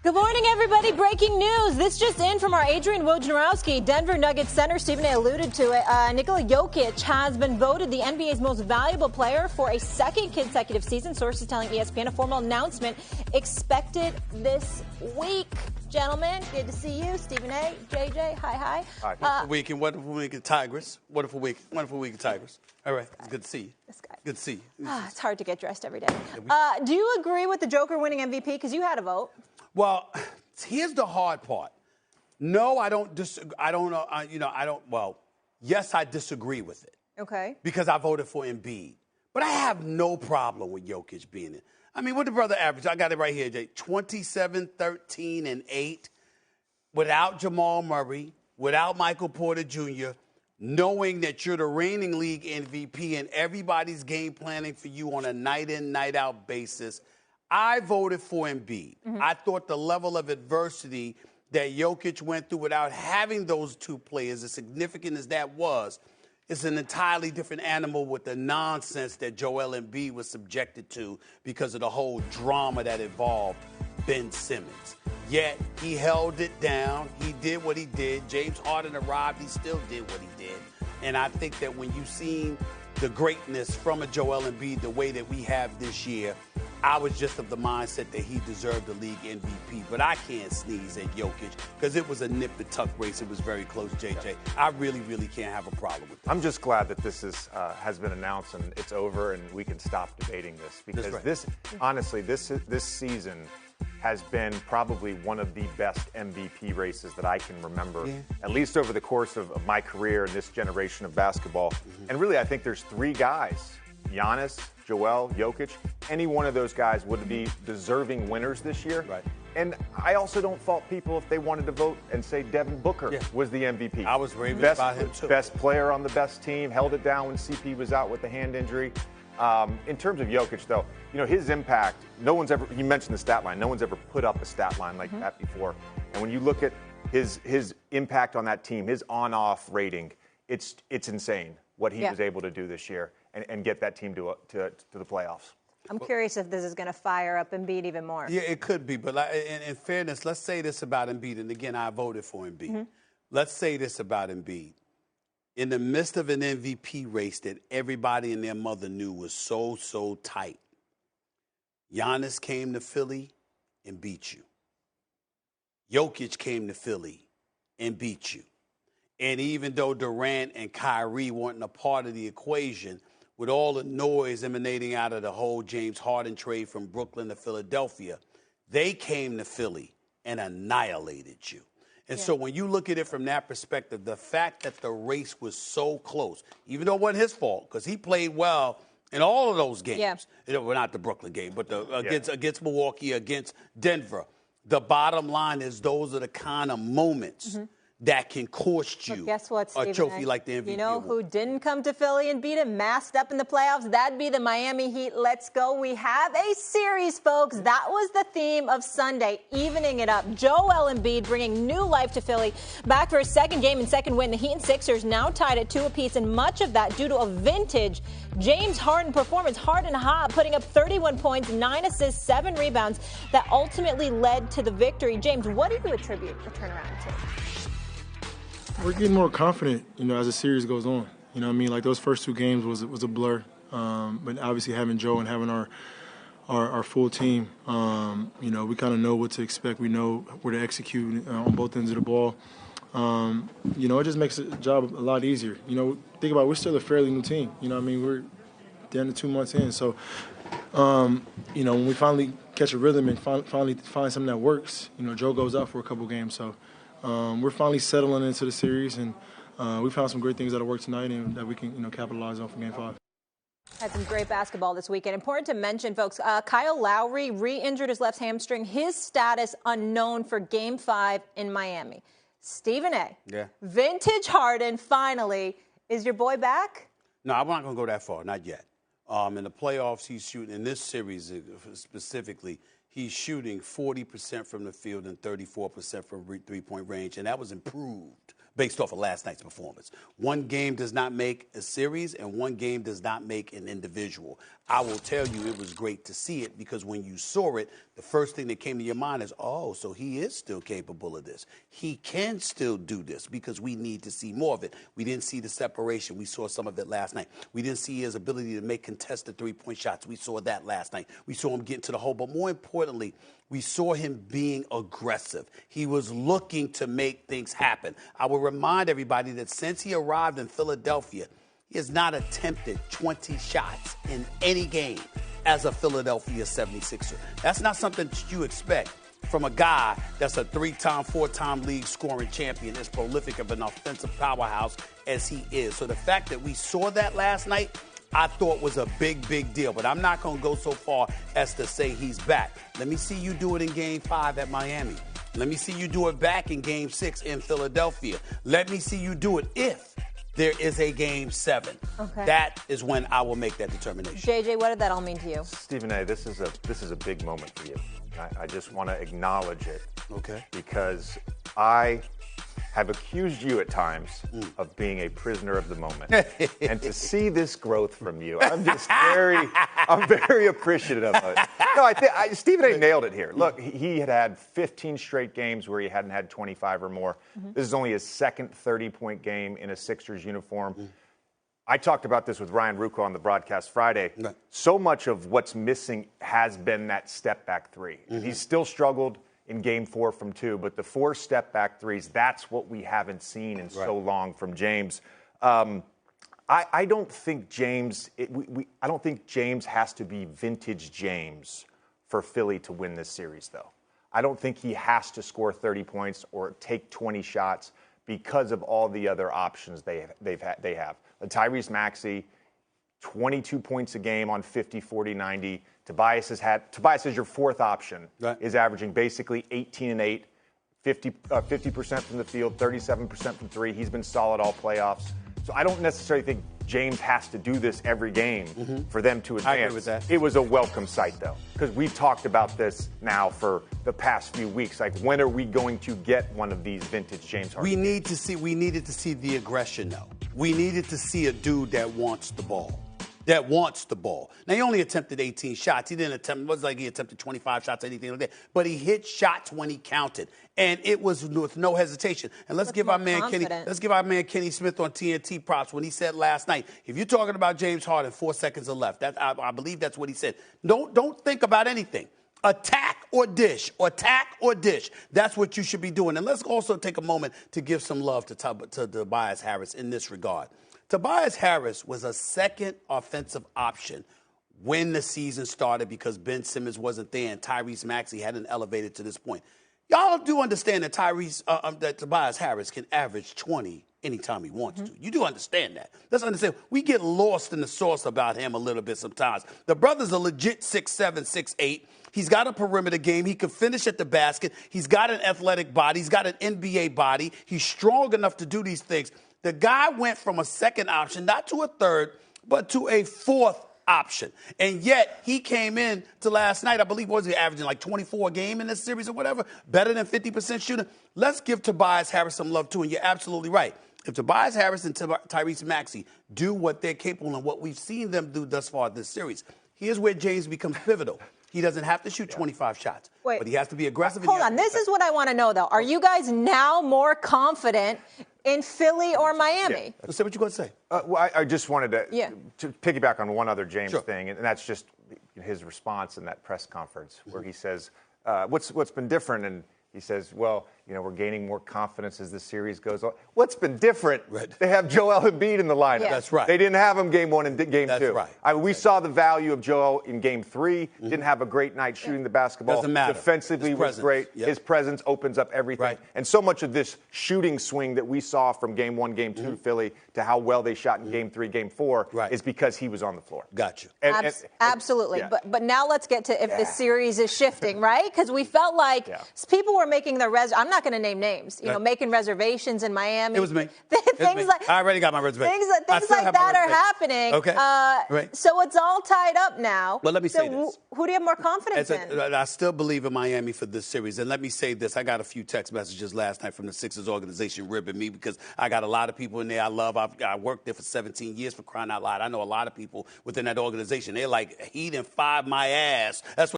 Good morning, everybody. Breaking news. This just in from our Adrian Wojnarowski. Denver Nuggets center, Stephen A. alluded to it. Nikola Jokic has been voted the NBA's most valuable player for a second consecutive season. Sources telling ESPN a formal announcement expected this week. Gentlemen, good to see you. Stephen A., JJ, hi. Wonderful week in Tigers. Wonderful week in Tigers. All right, it's good to see you. This guy. Good to see you. It's hard to get dressed every day. Do you agree with the Joker winning MVP? Because you had a vote. Well, here's the hard part. No, I don't yes, I disagree with it. Okay. Because I voted for Embiid. But I have no problem with Jokic being it. I mean, what the brother average? I got it right here, Jay. 27, 13, and 8 without Jamal Murray, without Michael Porter Jr., knowing that you're the reigning league MVP and everybody's game planning for you on a night-in, night-out basis. I voted for Embiid. Mm-hmm. I thought the level of adversity that Jokic went through without having those two players, as significant as that was, is an entirely different animal with the nonsense that Joel Embiid was subjected to because of the whole drama that involved Ben Simmons. Yet, he held it down. He did what he did. James Harden arrived. He still did what he did. And I think that when you've seen the greatness from a Joel Embiid the way that we have this year, I was just of the mindset that he deserved the league MVP. But I can't sneeze at Jokic because it was a nip-and-tuck race. It was very close, JJ. Yeah. I really can't have a problem with this. I'm just glad that this has been announced and it's over and we can stop debating this. Because this season has been probably one of the best MVP races that I can remember, at least over the course of my career in this generation of basketball. Mm-hmm. And really, I think there's three guys, Giannis, Joel, Jokic. Any one of those guys would be deserving winners this year. Right. And I also don't fault people if they wanted to vote and say Devin Booker was the MVP. I was raving about him, too. Best player on the best team, held it down when CP was out with the hand injury. In terms of Jokic, though, his impact, you mentioned the stat line, no one's ever put up a stat line like that before. And when you look at his impact on that team, his on-off rating, it's insane what he was able to do this year and get that team to the playoffs. I'm curious if this is going to fire up Embiid even more. Yeah, it could be. But in fairness, let's say this about Embiid. And again, I voted for Embiid. Mm-hmm. Let's say this about Embiid. In the midst of an MVP race that everybody and their mother knew was so tight, Giannis came to Philly and beat you. Jokic came to Philly and beat you. And even though Durant and Kyrie weren't a part of the equation, with all the noise emanating out of the whole James Harden trade from Brooklyn to Philadelphia, they came to Philly and annihilated you. And so when you look at it from that perspective, the fact that the race was so close, even though it wasn't his fault, because he played well in all of those games. Yeah. Well, not the Brooklyn game, but against Milwaukee, against Denver. The bottom line is those are the kind of moments that can cost you a trophy like the MVP. You know who didn't come to Philly and beat him, masked up in the playoffs? That'd be the Miami Heat. Let's go. We have a series, folks. That was the theme of Sunday, evening it up. Joel Embiid bringing new life to Philly. Back for his second game and second win. The Heat and Sixers now tied at 2 apiece, and much of that due to a vintage James Harden performance. Harden hot, putting up 31 points, 9 assists, 7 rebounds that ultimately led to the victory. James, what do you attribute the turnaround to? We're getting more confident, as the series goes on. Like those first 2 games was a blur. But obviously having Joe and having our full team, we kind of know what to expect. We know where to execute on both ends of the ball. It just makes the job a lot easier. Think about it, we're still a fairly new team. We're down to 2 months in. So, when we finally catch a rhythm and finally find something that works, Joe goes out for a couple games. So. We're finally settling into the series, and we found some great things that'll work tonight and that we can, capitalize on for Game 5. Had some great basketball this weekend. Important to mention, folks, Kyle Lowry re-injured his left hamstring. His status unknown for Game 5 in Miami. Stephen A. Yeah. Vintage Harden, finally. Is your boy back? No, I'm not going to go that far. Not yet. In the playoffs, he's shooting, in this series specifically, he's shooting 40% from the field and 34% from three-point range, and that was improved based off of last night's performance. One game does not make a series, and one game does not make an individual. I will tell you it was great to see it because when you saw it, the first thing that came to your mind is, oh, so he is still capable of this. He can still do this because we need to see more of it. We didn't see the separation. We saw some of it last night. We didn't see his ability to make contested three-point shots. We saw that last night. We saw him get into the hole. But more importantly, we saw him being aggressive. He was looking to make things happen. I will remind everybody that since he arrived in Philadelphia, he has not attempted 20 shots in any game as a Philadelphia 76er. That's not something that you expect from a guy that's a 3-time, 4-time league scoring champion, as prolific of an offensive powerhouse as he is. So the fact that we saw that last night, I thought was a big, big deal. But I'm not going to go so far as to say he's back. Let me see you do it in Game 5 at Miami. Let me see you do it back in Game 6 in Philadelphia. Let me see you do it if there is a Game 7. Okay. That is when I will make that determination. JJ, what did that all mean to you? Stephen A., this is a big moment for you. I just want to acknowledge it. Okay. Because I have accused you at times of being a prisoner of the moment. And to see this growth from you, I'm very appreciative of it. No, Stephen A. nailed it here. Look, he had 15 straight games where he hadn't had 25 or more. This is only his second 30-point game in a Sixers uniform. I talked about this with Ryan Rucco on the broadcast Friday. So much of what's missing has been that step-back three. He's still struggled in Game 4 from 2, but the 4 step-back threes, that's what we haven't seen in so long from James. I don't think James has to be vintage James for Philly to win this series, though. I don't think he has to score 30 points or take 20 shots because of all the other options they have. Tyrese Maxey, 22 points a game on 50, 40, 90. Tobias is your fourth option, is averaging basically 18 and 8, 50% from the field, 37% from three. He's been solid all playoffs. So I don't necessarily think James has to do this every game for them to advance. I agree with that. It was a welcome sight, though, because we've talked about this now for the past few weeks. Like, when are we going to get one of these vintage James Harden? We needed to see the aggression, though. We needed to see a dude that wants the ball. Now, he only attempted 18 shots. He wasn't like he attempted 25 shots or anything like that. But he hit shots when he counted. And it was with no hesitation. And let's give our man Kenny Smith on TNT props when he said last night, if you're talking about James Harden, 4 seconds are left. I believe that's what he said. Don't think about anything. Attack or dish. That's what you should be doing. And let's also take a moment to give some love to Tobias Harris in this regard. Tobias Harris was a second offensive option when the season started because Ben Simmons wasn't there and Tyrese Maxey hadn't elevated to this point. Y'all do understand that that Tobias Harris can average 20 anytime he wants to. You do understand that. Let's understand. We get lost in the sauce about him a little bit sometimes. The brother's a legit 6'7", 6'8". He's got a perimeter game. He can finish at the basket. He's got an athletic body. He's got an NBA body. He's strong enough to do these things. The guy went from a second option, not to a third, but to a fourth option. And yet he came in to last night, I believe, was he averaging like 24 a game in this series or whatever, better than 50% shooting. Let's give Tobias Harris some love, too, and you're absolutely right. If Tobias Harris and Tyrese Maxey do what they're capable and what we've seen them do thus far this series, here's where James becomes pivotal. He doesn't have to shoot 25 shots, but he has to be aggressive. Hold on. This is what I want to know, though. Are you guys now more confident in Philly or Miami? Let's say what you're going to say. Well, I just wanted to piggyback on one other James thing, and that's just his response in that press conference where he says, what's been different? And he says, well, we're gaining more confidence as the series goes on. What's been different? They have Joel Embiid in the lineup. Yeah. That's right. They didn't have him Game 1 and Game 2. That's right. We saw the value of Joel in Game 3. Didn't have a great night shooting the basketball. Doesn't matter. Defensively was great. Yep. His presence opens up everything. Right. And so much of this shooting swing that we saw from Game 1, Game 2 Philly to how well they shot in Game 3, Game 4 is because he was on the floor. Gotcha. Absolutely. Yeah. But now let's get to if the series is shifting, right? Because we felt like people were are making their I'm not going to name names. Making reservations in Miami. It was me. Things like I already got my reservation. Things like that are happening. Okay. Right. So it's all tied up now. Well, let me say this. Who do you have more confidence in? I still believe in Miami for this series. And let me say this. I got a few text messages last night from the Sixers organization ribbing me because I got a lot of people in there I love. I worked there for 17 years, for crying out loud. I know a lot of people within that organization. They're like, he didn't fire my ass. That's what